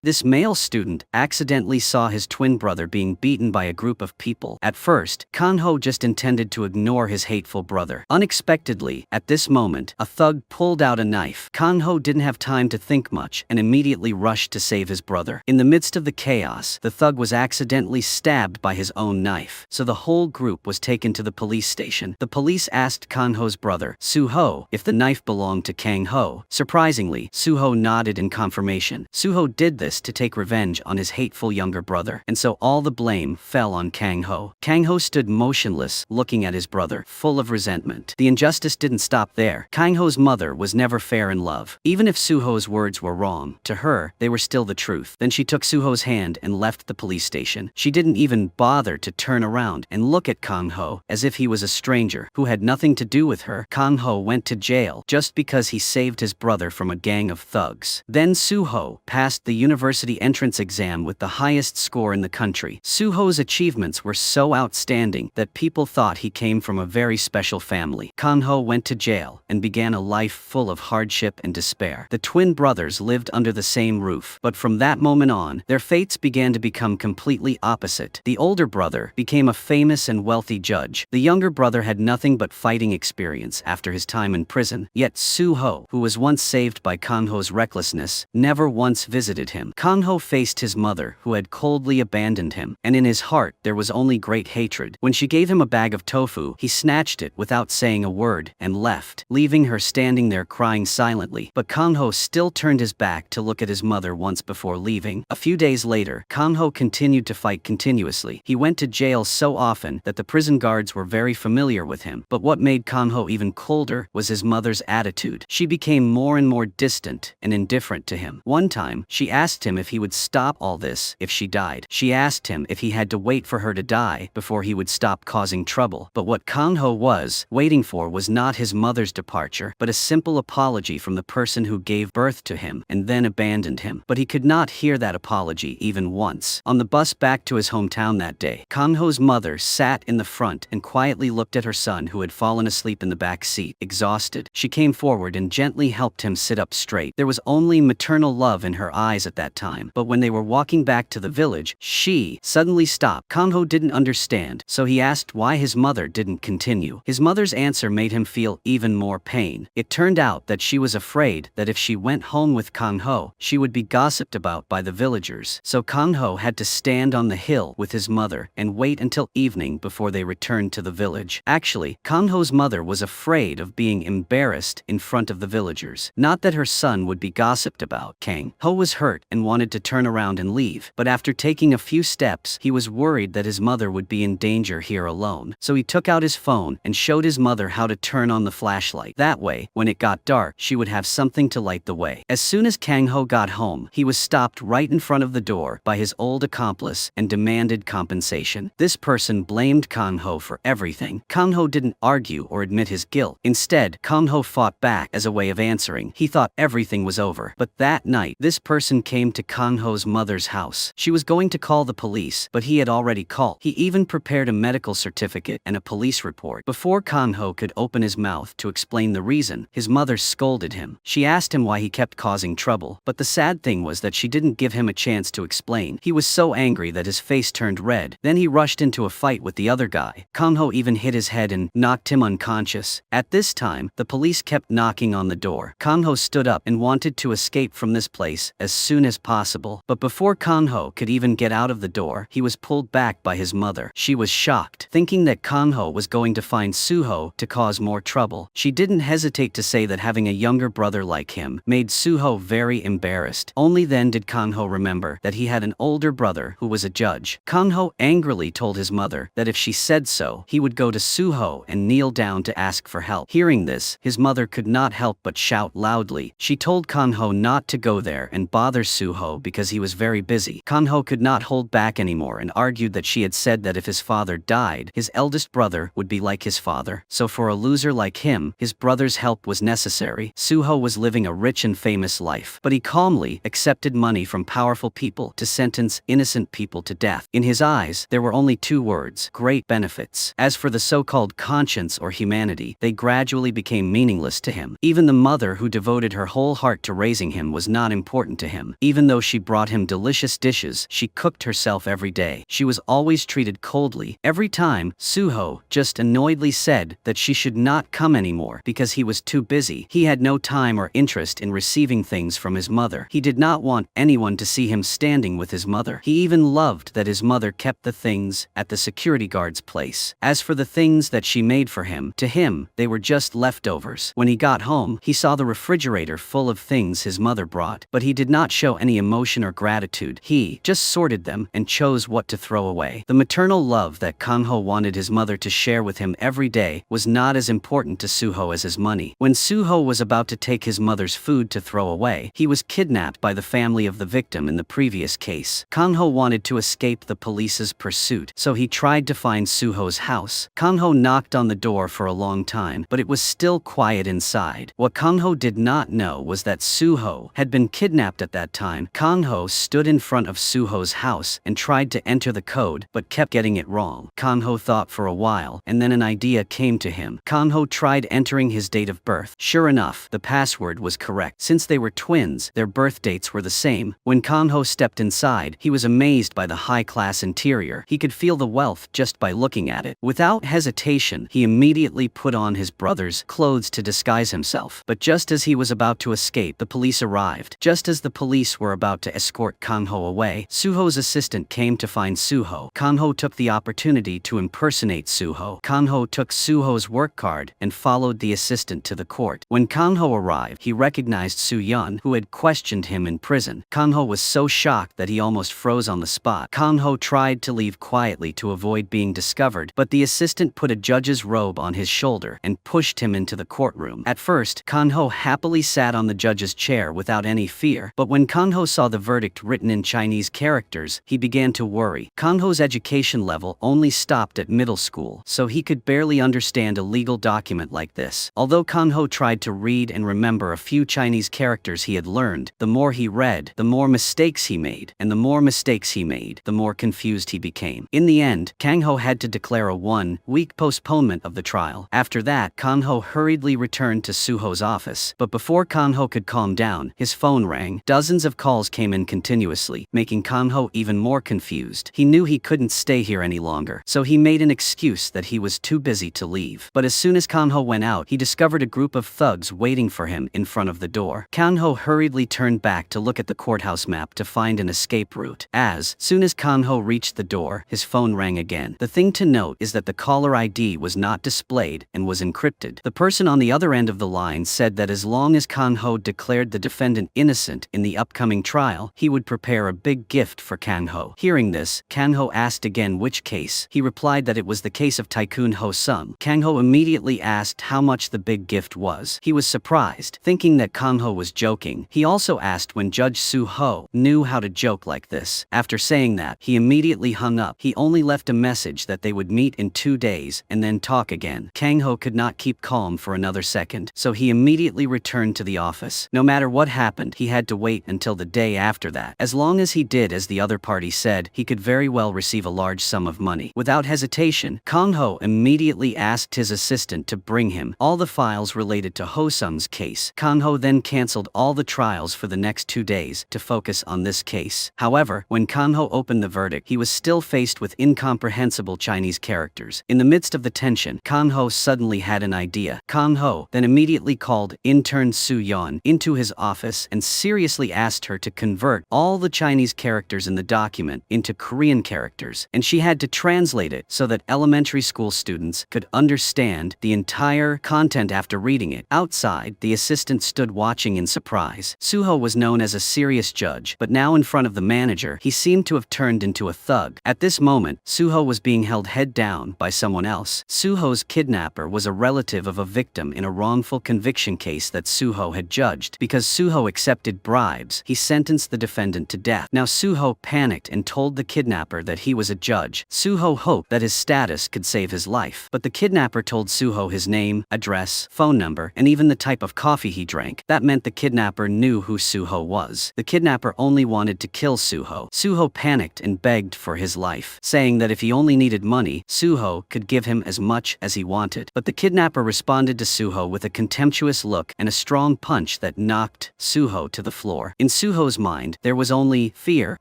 This male student accidentally saw his twin brother being beaten by a group of people. At first, Kang-ho just intended to ignore his hateful brother. Unexpectedly, at this moment, a thug pulled out a knife. Kang-ho didn't have time to think much and immediately rushed to save his brother. In the midst of the chaos, the thug was accidentally stabbed by his own knife, so the whole group was taken to the police station. The police asked Kang-ho's brother, Soo-ho, if the knife belonged to Kang-ho. Surprisingly, Soo-ho nodded in confirmation. Soo-ho did this to take revenge on his hateful younger brother, and so all the blame fell on Kang-ho. Kang-ho stood motionless, looking at his brother, full of resentment. The injustice didn't stop there. Kang-ho's mother was never fair in love. Even if Soo-ho's words were wrong, to her, they were still the truth. Then she took Soo-ho's hand and left the police station. She didn't even bother to turn around and look at Kang-ho, as if he was a stranger who had nothing to do with her. Kang-ho went to jail just because he saved his brother from a gang of thugs. Then Soo-ho passed the university entrance exam with the highest score in the country. Soo-ho's achievements were so outstanding that people thought he came from a very special family. Kang-ho went to jail and began a life full of hardship and despair. The twin brothers lived under the same roof, but from that moment on, their fates began to become completely opposite. The older brother became a famous and wealthy judge. The younger brother had nothing but fighting experience after his time in prison. Yet Soo-ho, who was once saved by Kang-ho's recklessness, never once visited him. Kang-ho faced his mother, who had coldly abandoned him, and in his heart there was only great hatred. When she gave him a bag of tofu, he snatched it without saying a word and left, leaving her standing there crying silently. But Kang-ho still turned his back to look at his mother once before leaving. A few days later, Kang-ho continued to fight continuously. He went to jail so often that the prison guards were very familiar with him. But what made Kang-ho even colder was his mother's attitude. She became more and more distant and indifferent to him. One time, she asked him if he would stop all this if she died. She asked him if he had to wait for her to die before he would stop causing trouble. But what Kang-ho was waiting for was not his mother's departure, but a simple apology from the person who gave birth to him and then abandoned him. But he could not hear that apology even once. On the bus back to his hometown that day, Kang-ho's mother sat in the front and quietly looked at her son who had fallen asleep in the back seat, exhausted. She came forward and gently helped him sit up straight. There was only maternal love in her eyes at that time. But when they were walking back to the village, she suddenly stopped. Kang-ho didn't understand, so he asked why his mother didn't continue. His mother's answer made him feel even more pain. It turned out that she was afraid that if she went home with Kang-ho, she would be gossiped about by the villagers. So Kang-ho had to stand on the hill with his mother and wait until evening before they returned to the village. Actually, Kang-ho's mother was afraid of being embarrassed in front of the villagers. Not that her son would be gossiped about. Kang-ho was hurt and wanted to turn around and leave, but after taking a few steps, he was worried that his mother would be in danger here alone. So he took out his phone and showed his mother how to turn on the flashlight. That way, when it got dark, she would have something to light the way. As soon as Kang-ho got home, he was stopped right in front of the door by his old accomplice and demanded compensation. This person blamed Kang-ho for everything. Kang-ho didn't argue or admit his guilt. Instead, Kang-ho fought back as a way of answering. He thought everything was over. But that night, this person came to Kang-ho's mother's house. She was going to call the police, but he had already called. He even prepared a medical certificate and a police report. Before Kang-ho could open his mouth to explain the reason, his mother scolded him. She asked him why he kept causing trouble, but the sad thing was that she didn't give him a chance to explain. He was so angry that his face turned red. Then he rushed into a fight with the other guy. Kang-ho even hit his head and knocked him unconscious. At this time, the police kept knocking on the door. Kang-ho stood up and wanted to escape from this place as soon as possible. But before Kang-ho could even get out of the door, he was pulled back by his mother. She was shocked, thinking that Kang-ho was going to find Soo-ho to cause more trouble. She didn't hesitate to say that having a younger brother like him made Soo-ho very embarrassed. Only then did Kang-ho remember that he had an older brother who was a judge. Kang-ho angrily told his mother that if she said so, he would go to Soo-ho and kneel down to ask for help. Hearing this, his mother could not help but shout loudly. She told Kang-ho not to go there and bother Soo-ho because he was very busy. Kang-ho could not hold back anymore and argued that she had said that if his father died, his eldest brother would be like his father. So for a loser like him, his brother's help was necessary. Soo-ho was living a rich and famous life, but he calmly accepted money from powerful people to sentence innocent people to death. In his eyes, there were only two words: great benefits. As for the so-called conscience or humanity, they gradually became meaningless to him. Even the mother who devoted her whole heart to raising him was not important to him. Even though she brought him delicious dishes she cooked herself every day, she was always treated coldly. Every time, Suho just annoyedly said that she should not come anymore because he was too busy. He had no time or interest in receiving things from his mother. He did not want anyone to see him standing with his mother. He even loved that his mother kept the things at the security guard's place. As for the things that she made for him, to him, they were just leftovers. When he got home, he saw the refrigerator full of things his mother brought, but he did not show any emotion or gratitude. He just sorted them and chose what to throw away. The maternal love that Kanho wanted his mother to share with him every day was not as important to Suho as his money. When Suho was about to take his mother's food to throw away, he was kidnapped by the family of the victim in the previous case. Kanho wanted to escape the police's pursuit, so he tried to find Suho's house. Kanho knocked on the door for a long time, but it was still quiet inside. What Kanho did not know was that Suho had been kidnapped at that time. Kanho stood in front of Suho's house and tried to enter the code, but kept getting it wrong. Kanho thought for a while, and then an idea came to him. Kanho tried entering his date of birth. Sure enough, the password was correct. Since they were twins, their birth dates were the same. When Kanho stepped inside, he was amazed by the high-class interior. He could feel the wealth just by looking at it. Without hesitation, he immediately put on his brother's clothes to disguise himself. But just as he was about to escape, the police arrived. Just as the police were about to escort Kanho away, Suho's assistant came to find Suho. Kanho took the opportunity to impersonate Suho. Kanho took Suho's work card and followed the assistant to the court. When Kanho arrived, he recognized Su-yeon, who had questioned him in prison. Kanho was so shocked that he almost froze on the spot. Kanho tried to leave quietly to avoid being discovered, but the assistant put a judge's robe on his shoulder and pushed him into the courtroom. At first, Kanho happily sat on the judge's chair without any fear, but when Kanho saw the verdict written in Chinese characters, he began to worry. Kanho's education level only stopped at middle school, so he could barely understand a legal document like this. Although Kanho tried to read and remember a few Chinese characters he had learned, the more he read, the more mistakes he made, and the more mistakes he made, the more confused he became. In the end, Kanho had to declare a 1-week postponement of the trial. After that, Kanho hurriedly returned to Suho's office, but before Kanho could calm down, his phone rang. Dozens of calls came in continuously, making Kanho even more confused. He knew he couldn't stay here any longer, so he made an excuse that he was too busy to leave. But as soon as Kanho went out, he discovered a group of thugs waiting for him in front of the door. Kanho hurriedly turned back to look at the courthouse map to find an escape route. As soon as Kanho reached the door, his phone rang again. The thing to note is that the caller ID was not displayed and was encrypted. The person on the other end of the line said that as long as Kanho declared the defendant innocent in the upcoming trial, he would prepare a big gift for Kanho. Hearing this, Kanho asked again which case. He replied that it was the case of Tycoon Ho-sung. Kanho immediately asked how much the big gift was. He was surprised, thinking that Kanho was joking. He also asked when Judge Su-ho knew how to joke like this. After saying that, he immediately hung up. He only left a message that they would meet in 2 days and then talk again. Kanho could not keep calm for another second, so he immediately returned to the office. No matter what happened, he had to wait until the day after that. As long as he did as the other party said, he could very well receive a large sum of money. Without hesitation, Kanho immediately asked his assistant to bring him all the files related to Ho-sung's case. Kanho then canceled all the trials for the next 2 days to focus on this case. However, when Kanho opened the verdict, he was still faced with incomprehensible Chinese characters. In the midst of the tension, Kanho suddenly had an idea. Kanho then immediately called intern Su-yeon into his office and seriously asked her to convert all the Chinese characters in the document into Korean characters, and she had to translate it so that elementary school students could understand the entire content after reading it. Outside, the assistant stood watching in surprise. Suho was known as a serious judge, but now in front of the manager, he seemed to have turned into a thug. At this moment, Suho was being held head down by someone else. Suho's kidnapper was a relative of a victim in a wrongful conviction case that Suho had judged. Because Suho accepted bribes, he sentenced the defendant to death. Now Suho panicked and told the kidnapper that he was a judge. Suho hoped that his status could save his life, but the kidnapper told Suho his name, address, phone number, and even the type of coffee he drank. That meant the kidnapper knew who Suho was. The kidnapper only wanted to kill Suho. Suho panicked and begged for his life, saying that if he only needed money, Suho could give him as much as he wanted. But the kidnapper responded to Suho with a contemptuous look and a strong punch that knocked Suho to the floor. In Suho's mind, there was only fear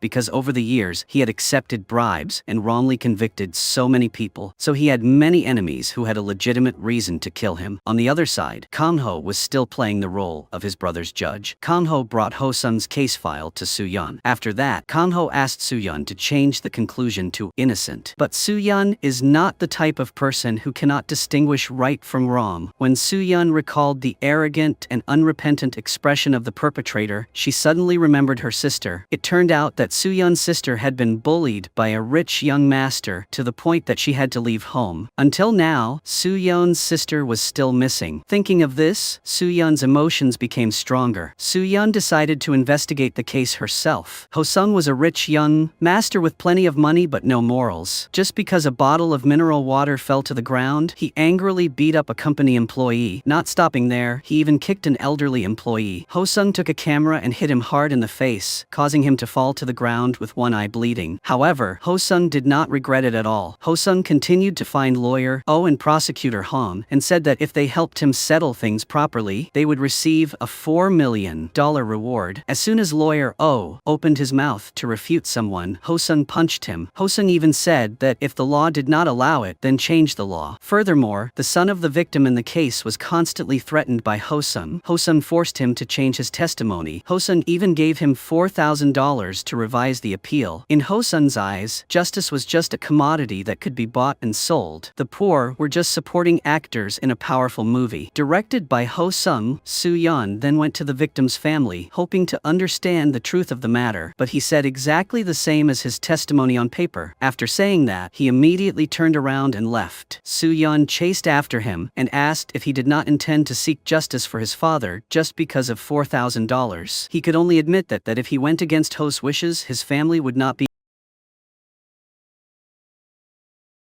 because over the years he had accepted bribes and wrongly convicted so many people, so he had many enemies who had a legitimate reason to kill him. On the other side, Kanho was still playing the role of his brother's judge. Kanho brought Hosun's case file to Suyun. After that, Kanho asked Suyun to change the conclusion to innocent. But Suyun is not the type of person who cannot distinguish right from wrong. When Suyun recalled the arrogant and unrepentant expression of the perpetrator, she suddenly remembered her sister. It turned out that Suyun's sister had been bullied by a rich young master to the point that she had to leave home. Until now, Suyun's sister was still missing. Thinking of this, Suyun's emotions became stronger. Suyun decided to investigate the case herself. Hosun was a rich young master with plenty of money but no morals. Just because a bottle of mineral water fell to the ground, he angrily beat up a company employee. Not stopping there, he even kicked an elderly employee. Hosun took a camera and hit him hard in the face, causing him to fall to the ground with one eye bleeding. However, Hosun did not regret it at all. Hosun continued to find lawyer Oh and prosecutor Han and said that if they helped him settle things properly, they would receive a $4 million reward. As soon as lawyer Oh opened his mouth to refute someone, Hosun punched him. Hosun even said that if the law did not allow it, then change the law. Furthermore, the son of the victim in the case was constantly threatened by Hosun. Hosun forced him to change his testimony. Hosun even gave him $4,000 to revise the appeal. In Hosun's eyes, justice was just a commodity that could be bought and sold. The poor were just supporting actors in a powerful movie. Directed by Hosun, Suyun then went to the victim's family, hoping to understand the truth of the matter, but he said exactly the same as his testimony on paper. After saying that, he immediately turned around and left. Suyun chased after him and asked if he did not intend to seek justice for his father just because of $4,000. He could only admit that if he went against Ho's wishes, his family would not be